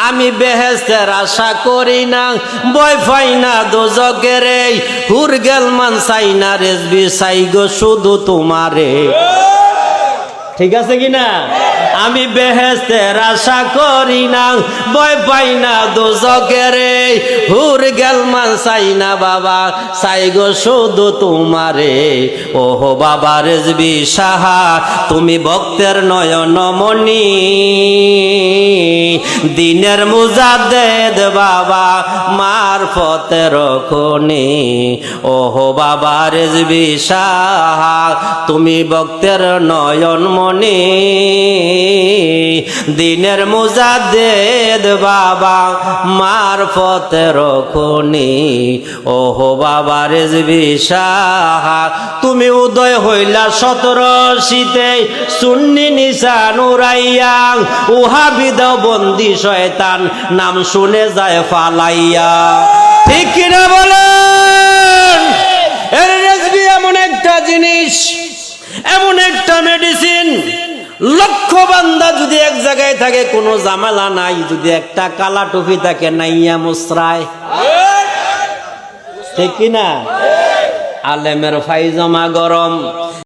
আমি বেহেশতের আশা করি না, ভয় পাই না দোজকের, হুর গেল মান চাই না রেজবি চাই গো শুধু তোমারে। ঠিক আছে কিনা? আমি বেহেশতের আশা করি না, ভয় পাই না দোজকের, হুর গেল মান চাই না বাবা চাই গো শুধু তোমারে। ওহো বাবা রেজবি সাহা তুমি ভক্তের নয়ন মণি, দিনের মুজাদ্দেদ বাবা মারফতের খনি। ওহো বাবা রেজবি সাহা তুমি ভক্তের নয়ন মণি, দিনের মুজাদ্দেদ বাবা মারফতের খনি। ওহো বাবা রেজবি সাহা তুমি উদয় হইলা 1780-তে, সুন্নি নিশান উড়াইয়া, উহাবিদ বন্দি শয়তান নাম শুনে যায় ফালাইয়া। ঠিক কিনা বলেন? এর রেজবি এমন একটা জিনিস, এমন একটা মেডিসিন, লক্ষ বান্দা যদি এক জায়গায় থাকে কোনো ঝামেলা নাই, যদি একটা কালা টুপি থাকে নাইয়া মুসরায়। ঠিক কিনা? আলেমের ফাইজামা গরম,